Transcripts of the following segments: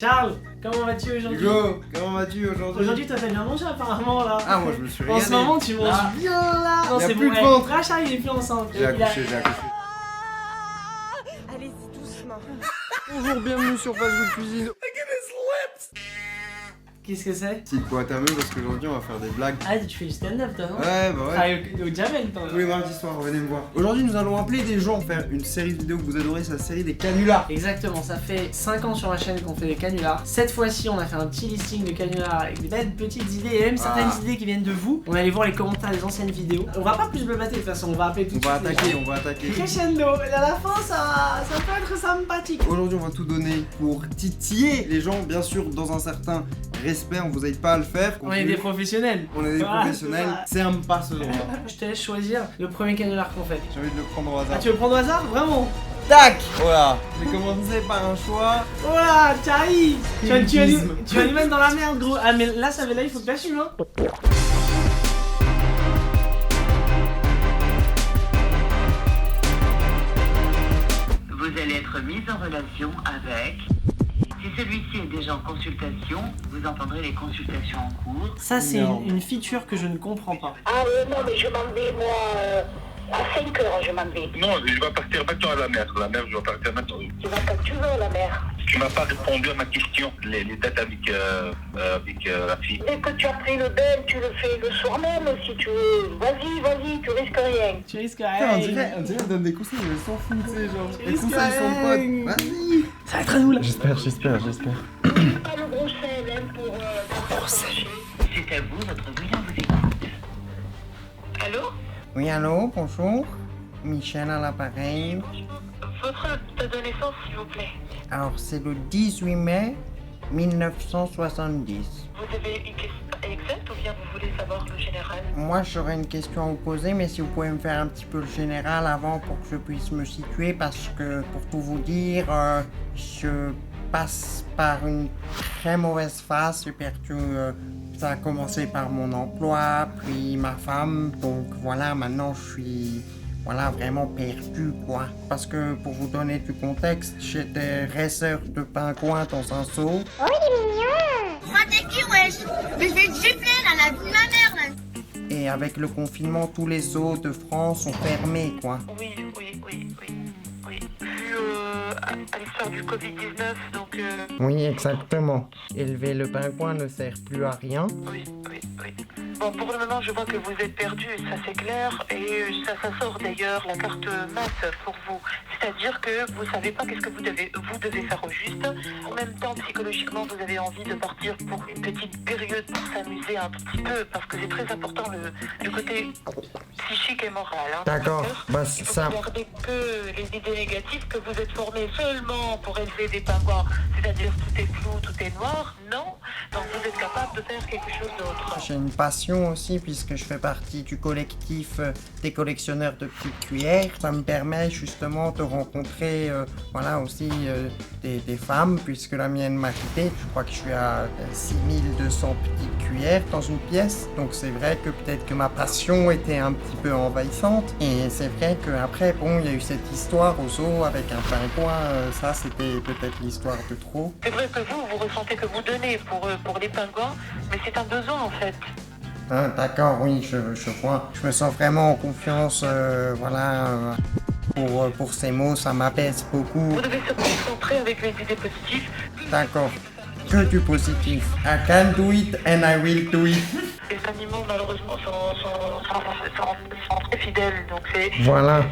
Charles, comment vas-tu aujourd'hui? Hugo, comment vas-tu aujourd'hui? Aujourd'hui, toi t'as bien mangé apparemment là. Ah, moi je me suis En régalé. ce moment, tu manges Ah, bien là. Non, y a c'est plus bon. de ventre. Là, Charles, il est plus enceinte. J'ai accouché. Allez-y doucement. Bonjour, bienvenue sur Facebook Cuisine. Qu'est-ce que c'est? Petite boîte à meux parce qu'aujourd'hui on va faire des blagues. Ah, tu fais du stand-up toi, non? Ouais, bah ouais. Travaille au Jamel, toi. Tous les mardis soirs, venez me voir. Aujourd'hui, nous allons appeler des gens faire une série de vidéos que vous adorez, c'est la série des canulars. Exactement, ça fait 5 ans sur ma chaîne qu'on fait des canulars. Cette fois-ci, on a fait un petit listing de canulars avec des belles petites idées et même certaines idées qui viennent de vous. On va aller voir les commentaires des anciennes vidéos. On va pas plus blablater de toute façon, on va appeler tout de On va suite les gens. attaquer. Crescendo, et à la fin, ça peut être sympathique. Aujourd'hui, on va tout donner pour titiller les gens, bien sûr, dans un certain respect. On vous aide pas à le faire. On est des professionnels. On est des Voilà, professionnels. C'est un passe droit. Je te laisse choisir le premier canular qu'on fait. J'ai envie de le prendre au Ah, hasard. tu veux le prendre au hasard? Vraiment? Tac. Voilà. J'ai commencé par un choix. Voilà, t'arrives. Tu vas Cultisme. nous mettre dans la merde, gros. Ah, mais là, il faut que t'assumes, hein. Vous allez être mis en relation avec... Si celui-ci est déjà en consultation, vous entendrez les consultations en cours. Ça, c'est Non. une feature que je ne comprends pas. Ah non, mais je m'en vais, moi, à 5 heures, je m'en vais. Non, je vais partir maintenant à la mer. La mer, je vais partir maintenant. Tu vas quand tu veux, la mer. Tu m'as pas répondu à ma question, les dates avec la fille. Dès que tu as pris le bain, tu le fais le soir même, si tu veux. Vas-y, tu risques rien. Tu risques Putain, rien. on dirait donne des conseils, mais ils s'en foutent, tu sais, genre. Tu Les risques conseils sont rien. potes. Vas-y. Ça va être à nous, là. J'espère. Pas le gros sel, hein, pour faire marcher. C'est à vous, votre bouillon vous écoute. Allô? Oui, allô, bonjour. Michel à l'appareil. Votre date de naissance, s'il vous plaît. Alors, c'est le 18 mai 1970. Vous avez une question exacte ou bien vous voulez savoir le général? Moi, j'aurais une question à vous poser, mais si vous pouvez me faire un petit peu le général avant pour que je puisse me situer, parce que, pour tout vous dire, je passe par une très mauvaise phase. J'ai perdu... ça a commencé par mon emploi, puis ma femme, donc voilà, maintenant je suis... Voilà, vraiment perdu, quoi. Parce que, pour vous donner du contexte, j'étais racer de pingouins dans un zoo. T'es qui, wesh? Mais je vais te gifler là, la vie de ma mère là. Et avec le confinement, tous les zoos de France sont fermés, quoi. Oui. Vu à l'histoire du Covid-19, donc... Oui, exactement. Élever le pingouin ne sert plus à rien. Oui. Bon, pour le moment, je vois que vous êtes perdu, ça c'est clair, et ça sort d'ailleurs la carte masse pour vous. C'est-à-dire que vous savez pas qu'est-ce que vous devez faire au juste. En même temps, psychologiquement, vous avez envie de partir pour une petite période pour s'amuser un petit peu, parce que c'est très important le côté psychique et moral. Hein, D'accord, bah Il faut ça... garder que les idées négatives, que vous êtes formé seulement pour élever des pingouins, c'est-à-dire tout est flou, tout est noir. Non, donc vous êtes capable de faire quelque chose d'autre. J'ai une passion aussi, puisque je fais partie du collectif des collectionneurs de petites cuillères. Ça me permet justement de rencontrer, voilà, aussi des femmes, puisque la mienne m'a quitté. Je crois que je suis à 6200 petites cuillères dans une pièce. Donc c'est vrai que peut-être que ma passion était un petit peu envahissante. Et c'est vrai qu'après, bon, il y a eu cette histoire au zoo avec un pingouin. Ça, c'était peut-être l'histoire de trop. C'est vrai que vous ressentez que vous donnez pour les pingouins, mais c'est un besoin en fait. Ah, d'accord, oui, je vois. Je me sens vraiment en confiance, voilà, pour ces mots, ça m'apaise beaucoup. Vous devez se concentrer avec les idées positives. D'accord, que du positif. I can do it and I will do it. Les animaux malheureusement sont très fidèles, donc c'est... Voilà.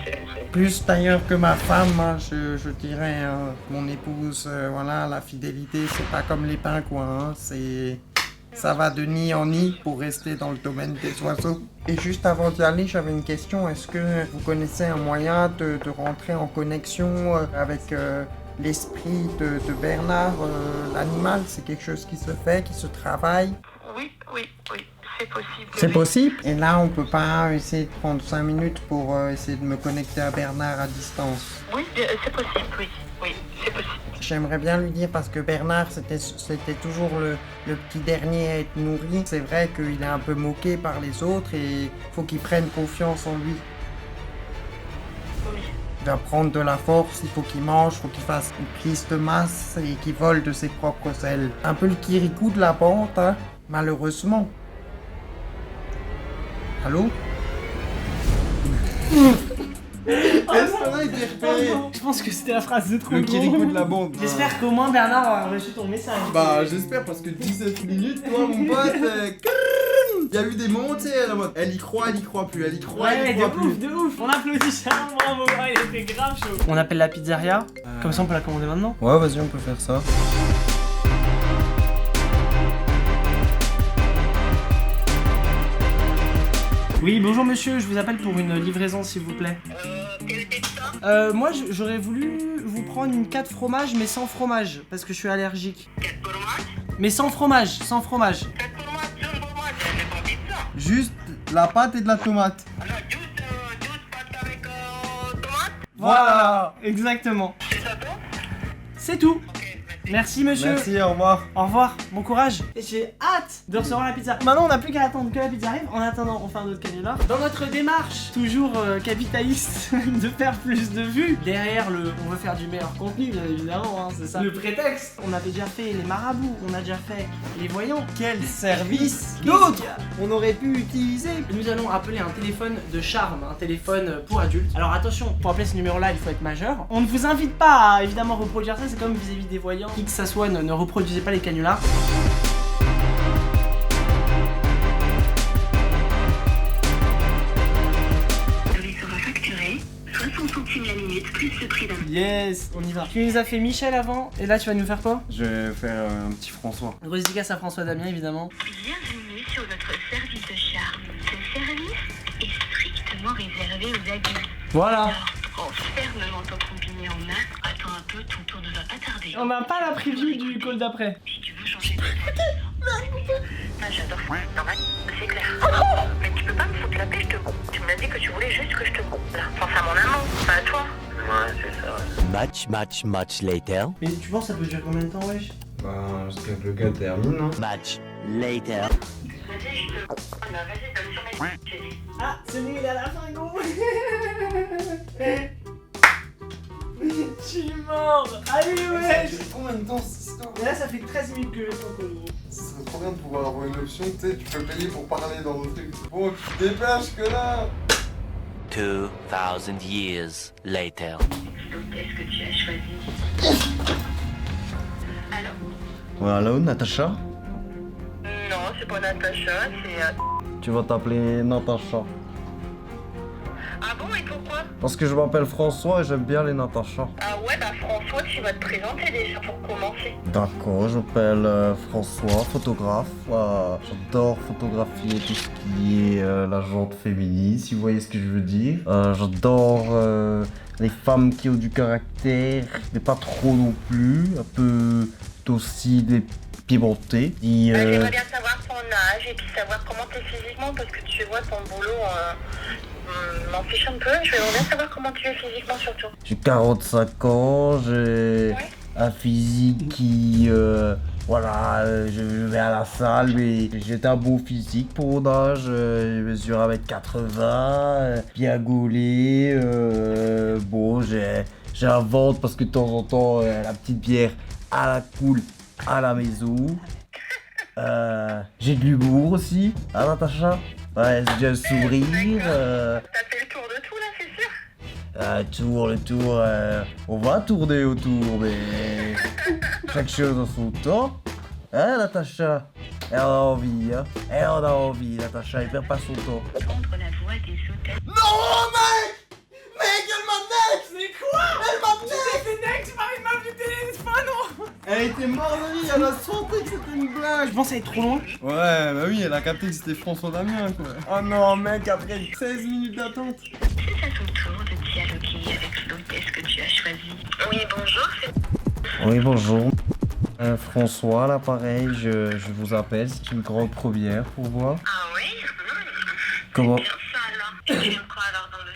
Plus d'ailleurs que ma femme, hein, je dirais, hein, mon épouse, voilà, la fidélité, c'est pas comme les pingouins, hein, c'est... Ça va de nid en nid pour rester dans le domaine des oiseaux. Et juste avant d'y aller, j'avais une question. Est-ce que vous connaissez un moyen de rentrer en connexion avec l'esprit de Bernard, l'animal? C'est quelque chose qui se fait, qui se travaille? Oui, c'est possible. C'est possible? Et là, on peut pas essayer de prendre 5 minutes pour essayer de me connecter à Bernard à distance? Oui, c'est possible, oui, c'est possible. J'aimerais bien lui dire parce que Bernard c'était toujours le petit dernier à être nourri. C'est vrai qu'il est un peu moqué par les autres et faut qu'il prenne confiance en lui. Oui. Il va prendre de la force, il faut qu'il mange, il faut qu'il fasse une prise de masse et qu'il vole de ses propres ailes. Un peu le Kirikou de la bande, hein, malheureusement. Allô? Est-ce qu'on a été repéré? Je pense que c'était la phrase de trop Le gros. Kirikou de la bande. J'espère qu'au moins Bernard a reçu ton message. Bah j'espère parce que 17 minutes, toi mon pote, il y a eu des moments, tu sais, la mode, elle y croit plus, elle y croit, Ouais, elle y de croit plus. ouf, de ouf. On applaudit ça, bravo, il était grave chaud. On appelle la pizzeria, comme ça on peut la commander maintenant. Ouais, vas-y, on peut faire ça. Oui, bonjour monsieur, je vous appelle pour une livraison s'il vous plaît. Quel était ça? Moi j'aurais voulu vous prendre une 4 fromages mais sans fromage parce que je suis allergique. 4 fromages? Mais sans fromage, sans fromage. 4 fromages, sans fromage, j'ai pas envie de ça. Juste la pâte et de la tomate. Alors, 12 pâtes avec tomate? Voilà, exactement. C'est ça tout? C'est tout. Ok, merci. Merci monsieur. Merci, au revoir. Au revoir, bon courage. Et j'ai hâte de recevoir la pizza. Maintenant, on n'a plus qu'à attendre que la pizza arrive. En attendant, on fait un autre canular. Dans notre démarche, toujours capitaliste, de faire plus de vues. Derrière on veut faire du meilleur contenu, bien évidemment, hein, c'est ça. Le prétexte, on avait déjà fait les marabouts, on a déjà fait les voyants. Quel service Qu'est-ce d'autre qu'il y a on aurait pu utiliser? Nous allons appeler un téléphone de charme, un téléphone pour adultes. Alors attention, pour appeler ce numéro-là, il faut être majeur. On ne vous invite pas à évidemment reproduire ça, c'est comme vis-à-vis des voyants. Qui que ça soit, ne reproduisez pas les canulars. Il sera facturé 60 centimes la minute plus le prix d'un. Yes, on y va. Tu nous as fait Michel avant, et là tu vas nous faire quoi? Je vais faire un petit François. Grosse dédicace à François Damien évidemment. Bienvenue sur notre service de charme. Ce service est strictement réservé aux adultes. Voilà. Alors, prends fermement ton combiné en main. Attends un peu, ton tour ne va pas tarder. On n'a pas la preview du call d'après. Si tu veux changer de ah, j'adore ça. Normal, c'est clair. Mais tu peux pas me foutre la paix, je te coupe. Tu m'as dit que tu voulais juste que je te coupe. Là, pense à mon amant, pas à toi. Ouais, c'est ça. Much later. Mais tu penses que ça peut durer combien de temps, wesh? Bah, jusqu'à que le gars termine, hein. Much later. Vas-y, je te coupe. Non, vas-y, donne sur mes j'ai dit. Ah, c'est bon, il est à la fin, gros. Je suis mort. Allez, wesh. Combien de temps cette histoire? Et là, ça fait 13 minutes que je suis en call, gros. Ce serait trop bien de pouvoir avoir une option, tu sais, tu peux payer pour parler dans le truc. Bon, tu te dépêches que là. 2000 years later. Qu'est-ce que tu as choisi? Allô? Allô, Natacha? Non, c'est pas Natacha, c'est... Tu vas t'appeler Natacha. Ah bon, et pourquoi? Parce que je m'appelle François et j'aime bien les Natacha. Ah ouais, bah François, tu vas te présenter déjà pour commencer. D'accord, je m'appelle François, photographe. J'adore photographier tout ce qui est la jante féminine, si vous voyez ce que je veux dire. J'adore les femmes qui ont du caractère, mais pas trop non plus. Un peu docile et pimentée. J'aimerais bien savoir ton âge et puis savoir comment t'es physiquement parce que tu vois ton boulot m'en fiche un peu. Je voudrais bien savoir comment tu es physiquement surtout. J'ai 45 ans, j'ai un physique qui... voilà, je vais à la salle, mais j'ai un beau physique pour mon âge. Je mesure 1m80, bien gaulé. Bon, j'ai un ventre parce que de temps en temps, la petite bière à la cool à la maison. J'ai de l'humour aussi, hein Natacha? Ouais, j'ai un sourire. T'as fait le tour de tout là, c'est sûr? Le tour, on va tourner autour, mais chaque chose en son temps. Hein, Natacha? Elle a envie, hein? Elle en a envie, Natacha, elle perd pas son temps. Contre la voix des hôtels. Non, mec! Mec, elle m'a next! Mais quoi? Elle m'a next! C'est next, tu m'arrives à du téléphone. Elle était morte de rire, elle a senti que c'était une blague! Je pense aller trop loin. Ouais, bah oui, elle a capté que c'était François Damien, quoi. Oh non, mec, après 16 minutes d'attente. C'est à ton tour de dialoguer avec l'hôtesse que tu as choisi. Oui, bonjour, c'est... Oui, bonjour. François, à l'appareil, je vous appelle, c'est une grande première pour moi. Ah oui? Comment? C'est bien ça alors. Et tu aimes quoi alors dans le...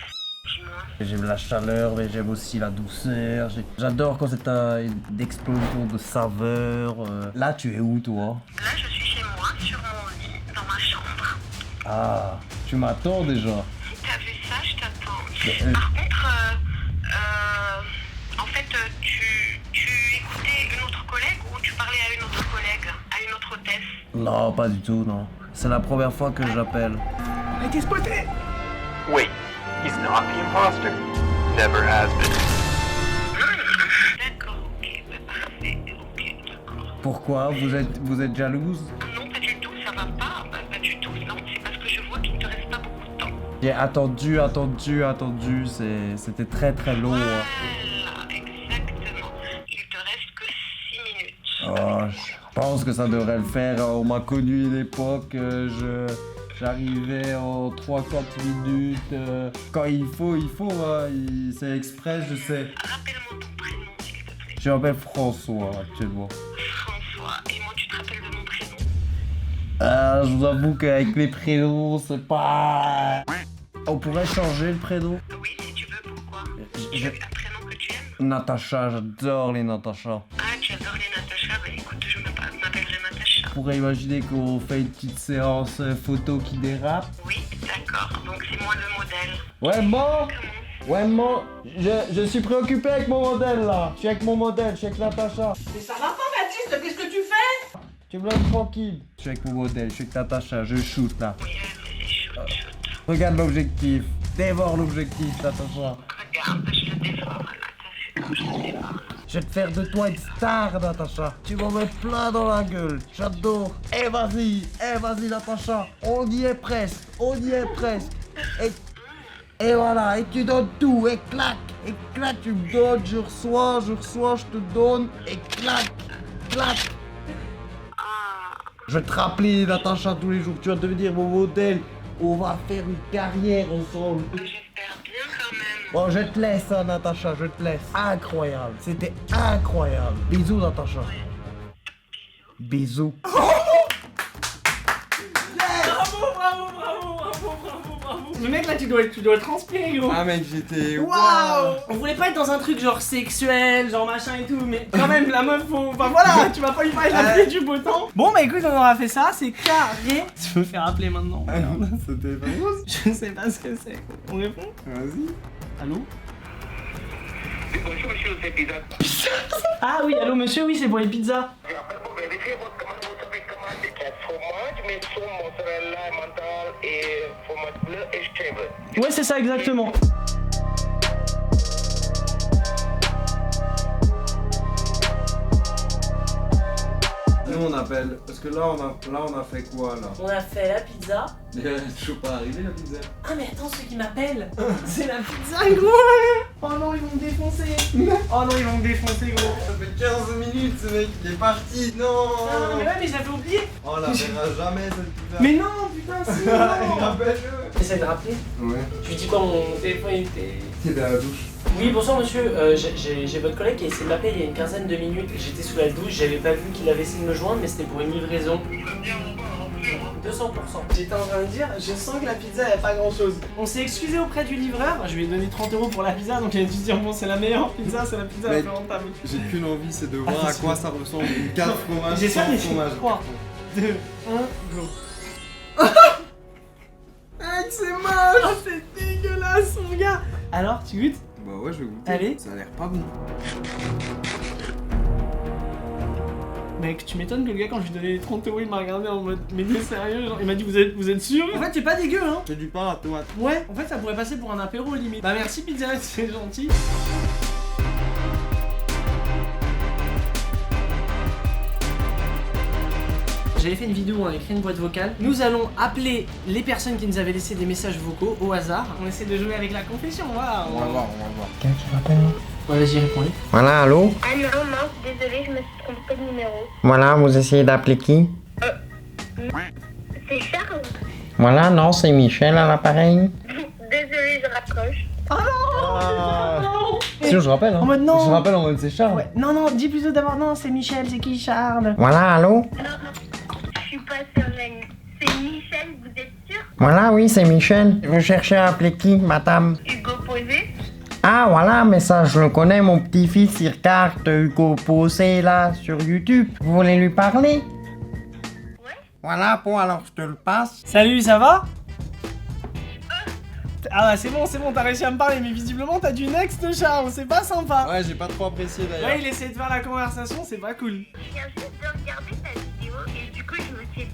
Dis-moi. J'aime la chaleur, mais j'aime aussi la douceur. J'adore quand c'est une explosion de saveurs. Là, tu es où, toi? Là, je suis chez moi, sur mon lit, dans ma chambre. Ah, tu m'attends déjà. Si t'as vu ça, je t'attends. Par contre, Non, pas du tout, non. C'est la première fois que j'appelle. On a été spoté. Wait, he's not the imposter. Never has been. D'accord, ok, bah, parfait, ok, d'accord. Pourquoi? Vous êtes jalouse? Non, pas du tout, ça va pas, bah, pas du tout, non, c'est parce que je vois qu'il ne te reste pas beaucoup de temps. J'ai attendu, c'était très très long. Voilà, exactement. Il te reste que 6 minutes. Oh, je pense que ça devrait le faire. On m'a connu une époque, j'arrivais en 3-4 minutes. Quand il faut, hein, c'est exprès, je sais. Rappelle-moi ton prénom, s'il te plaît. Je m'appelle François actuellement. François, et moi tu te rappelles de mon prénom? Je vous avoue qu'avec les prénoms, c'est pas... On pourrait changer le prénom? Oui, si tu veux, pourquoi? Je- Tu veux un prénom que tu aimes? Natacha, j'adore les Natacha. Ah, tu adores les Natacha? Bah écoute, je m'appellerai Natacha. On pourrait imaginer qu'on fait une petite séance photo qui dérape. Oui, d'accord, donc c'est moi le modèle. Ouais, bon. Comment? Ouais, bon. Je suis préoccupé avec mon modèle, là. Je suis avec mon modèle, je suis avec Natacha. Mais ça va pas, Baptiste, qu'est-ce que tu fais? Tu me laisses tranquille. Je suis avec mon modèle, je suis avec Natacha, je shoot, là. Oui, vas-y, shoot. Regarde l'objectif. Dévore l'objectif, Natacha. Regarde, je le dévore, là, t'as vu, je le dévore. Je vais te faire de toi une star, Natacha. Tu m'en mets plein dans la gueule. J'adore. Eh vas-y, Natacha. On y est presque. Et voilà, et tu donnes tout. Et clac, tu me donnes, je reçois, je te donne. Et clac. Je vais te rappeler, Natacha, tous les jours. Tu vas devenir mon modèle. On va faire une carrière ensemble. J'espère bien quand même. Bon, je te laisse, hein, Natacha, je te laisse. Incroyable, c'était incroyable. Bisous, Natacha. Bisous. Bravo. Le mec là, tu dois transpirer, gros. Ah mec, j'étais... Waouh! On voulait pas être dans un truc genre sexuel, genre machin et tout, mais quand même la meuf faut... Enfin voilà, tu vas pas lui parler de la pluie du beau temps. Bon bah écoute, on aura fait ça, c'est carré. Tu peux me faire appeler maintenant. Ah non, c'était pas rose. Je sais pas ce que c'est. On répond? Vas-y. Allô? Bonjour monsieur, c'est Pizza. Ah oui, allô monsieur, oui c'est pour les pizzas. Pour vérifier votre commande, vous savez commander fromage, mais sur mozzarella, mental et fromage bleu et chèvre. Ouais c'est ça exactement. Nous on appelle, parce que là on a fait quoi là? On a fait la pizza. Elle est toujours pas arrivée la pizza. Ah mais attends, ceux qui m'appellent, c'est la pizza gros. Oh non, ils vont me défoncer. Oh non, ils vont me défoncer gros. Ça fait 15 minutes ce mec, il est parti, non. Ah mais ouais, mais j'avais oublié. Oh, on la verra jamais cette pizza. Mais non, putain, si, non. Rappelle-le. Essaye de rappeler. Ouais. Tu dis quoi, mon téléphone était... T'es dans la douche. Oui, bonsoir monsieur, j'ai votre collègue qui a essayé de m'appeler il y a une quinzaine de minutes. J'étais sous la douche, j'avais pas vu qu'il avait essayé de me joindre, mais c'était pour une livraison. 200%. J'étais en train de dire, je sens que la pizza elle a pas grand chose. On s'est excusé auprès du livreur, je lui ai donné 30 € pour la pizza, donc il a dû se dire bon c'est la meilleure pizza, c'est la pizza la Mais plus rentable. j'ai qu'une envie, c'est de voir à quoi ça ressemble une carte fromage J'ai ça, sans mais fromage. 3, 2, 1, go. Mec, c'est moche. Oh, c'est dégueulasse mon gars. Alors, tu goûtes? Bah ouais, je vais goûter. Allez. Ça a l'air pas bon. Mec, tu m'étonnes que le gars, quand je lui donnais les 30 €, il m'a regardé en mode mais t'es sérieux? Genre, il m'a dit vous êtes sûr? En fait, c'est pas dégueu, hein? C'est du pain à tomate. Ouais, en fait, ça pourrait passer pour un apéro limite. Bah, merci Pizza, c'est gentil. J'avais fait une vidéo où on a écrit une boîte vocale. Nous allons appeler les personnes qui nous avaient laissé des messages vocaux au hasard. On essaie de jouer avec la confession, voilà. On va voir. Quelqu'un qui m'appelle? Ouais, vas-y, réponds-lui. Voilà, allô? Ah non, mince, désolé, je me suis trompée de numéro. Voilà, vous essayez d'appeler qui? C'est Charles? Voilà, non, c'est Michel à l'appareil. Désolé, je raccroche. Sinon, je rappelle, hein. En mode non. Je rappelle en mode c'est Charles. Ouais, non, dis plutôt d'abord non, c'est Michel, c'est qui Charles? Voilà, allô? Non, je suis pas sereine. C'est Michel, vous êtes sûr? Voilà, oui, c'est Michel. Vous cherchez à appeler qui, madame? Hugo Posé? Ah, voilà, mais ça, je le connais, mon petit-fils, il regarde Hugo Posé, là, sur YouTube. Vous voulez lui parler? Ouais? Voilà, bon, alors je te le passe. Salut, ça va? Ah bah c'est bon, t'as réussi à me parler, mais visiblement t'as du next Charles, c'est pas sympa. Ouais, j'ai pas trop apprécié d'ailleurs. Ouais, il essaie de faire la conversation, c'est pas cool. Je viens juste de regarder ta vidéo et du coup je me suis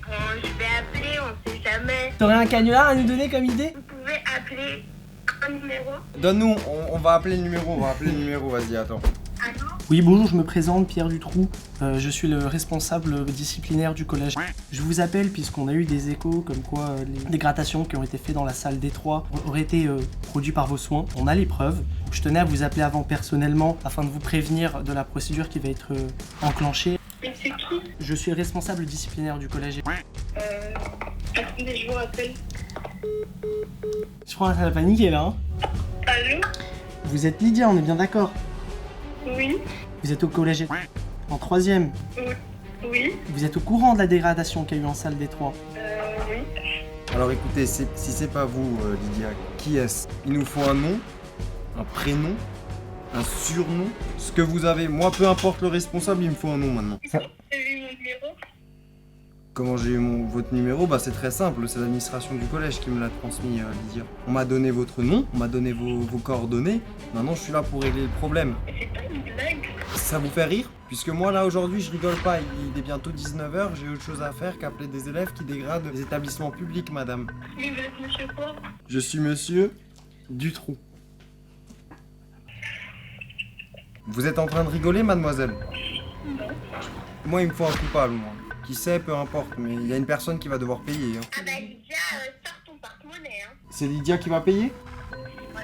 je vais appeler, on sait jamais. T'aurais un canular à nous donner comme idée? Vous pouvez appeler un numéro. Donne-nous, on va appeler le numéro, vas-y, attends. Allô? Oui, bonjour, je me présente, Pierre Dutroux. Je suis le responsable disciplinaire du collège. Je vous appelle puisqu'on a eu des échos comme quoi les dégradations qui ont été faites dans la salle D3 auraient été produites par vos soins. On a les preuves. Je tenais à vous appeler avant personnellement afin de vous prévenir de la procédure qui va être enclenchée. Mais c'est qui? Je suis le responsable disciplinaire du collège. Attendez, je vous rappelle. Je crois que ça va paniquer là. Hein. Allô? Vous êtes Lydia, on est bien d'accord? Oui. Vous êtes au collège en 3ème. Oui. Vous êtes au courant de la dégradation qu'il y a eu en salle D3? Oui. Alors écoutez, si c'est pas vous, Lydia, qui est-ce? Il nous faut un nom, un prénom, un surnom, ce que vous avez. Moi, peu importe le responsable, il me faut un nom maintenant. J'ai eu mon numéro. Comment j'ai eu votre numéro? Bah c'est très simple, c'est l'administration du collège qui me l'a transmis, Lydia. On m'a donné votre nom, on m'a donné vos coordonnées. Maintenant, je suis là pour régler le problème. C'est pas une blague. Ça vous fait rire? Puisque moi là aujourd'hui je rigole pas, il est bientôt 19h, j'ai autre chose à faire qu'appeler des élèves qui dégradent les établissements publics, madame. Mais vous êtes monsieur quoi? Je suis monsieur Dutroux. Vous êtes en train de rigoler, mademoiselle? Non. Moi il me faut un coupable, moi. Qui sait, peu importe, mais il y a une personne qui va devoir payer. Hein. Ah bah Lydia, sors ton porte-monnaie, hein. C'est Lydia qui va payer? Ouais.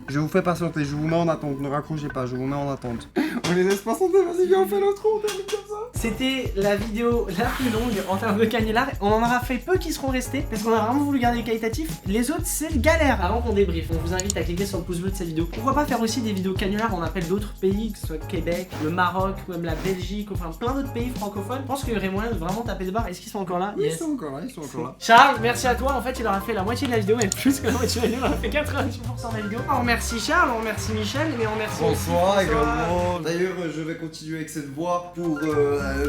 Je vous fais patienter, je vous mets en attente, ne raccrochez pas, je vous mets en attente. On les laisse patienter, vas-y, viens, on fait l'autre, on termine comme ça. C'était la vidéo la plus longue en termes de canular. On en aura fait peu qui seront restés parce qu'on a vraiment voulu garder qualitatif. Les autres, c'est galère. Avant qu'on débriefe, on vous invite à cliquer sur le pouce bleu de cette vidéo. Pourquoi pas faire aussi des vidéos canular? On appelle d'autres pays, que ce soit Québec, le Maroc, ou même la Belgique, enfin plein d'autres pays francophones. Je pense qu'il y aurait moyen de vraiment taper des barres. Est-ce qu'ils sont encore là? Oui, Yes. ils sont encore là, ils sont encore là. Charles, merci à toi. En fait, il aura fait la moitié de la vidéo, même plus que la moitié de la vidéo. Il aura fait 98% de la vidéo. On remercie Charles, on remercie Michel, mais on remercie Bonsoir aussi également. D'ailleurs, je vais continuer avec cette voix pour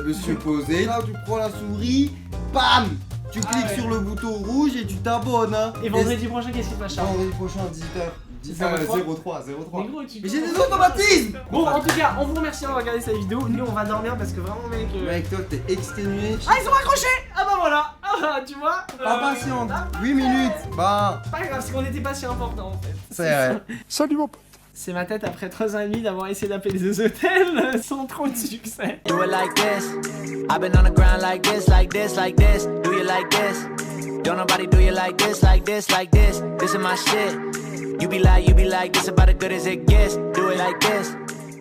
monsieur Posé. Là, tu prends la souris, bam, tu cliques sur le bouton rouge et tu t'abonnes. Hein. Et vendredi prochain, qu'est-ce qui se passe, Charles? Vendredi prochain, 18h. 03. Mais gros, tu Mais j'ai des automatismes. Bon, en tout cas, on vous remercie d'avoir regardé cette vidéo. Nous, on va dormir parce que vraiment, mec. Mec, toi, t'es exténué. Ah, ils sont raccrochés! Ah bah voilà! Ah, tu vois? Pas patiente. 8 minutes. Bah. Pas grave, parce qu'on n'était pas si important en fait. C'est vrai. Salut mon pote. C'est ma tête après 3 ans et demi d'avoir essayé d'appeler des hôtels sans trop de succès. Do it like this. I've been on the ground like this, like this, like this. Do you like this? Don't nobody do you like this, like this, like this. This is my shit. You be like, this about as good as it gets. Do it like this.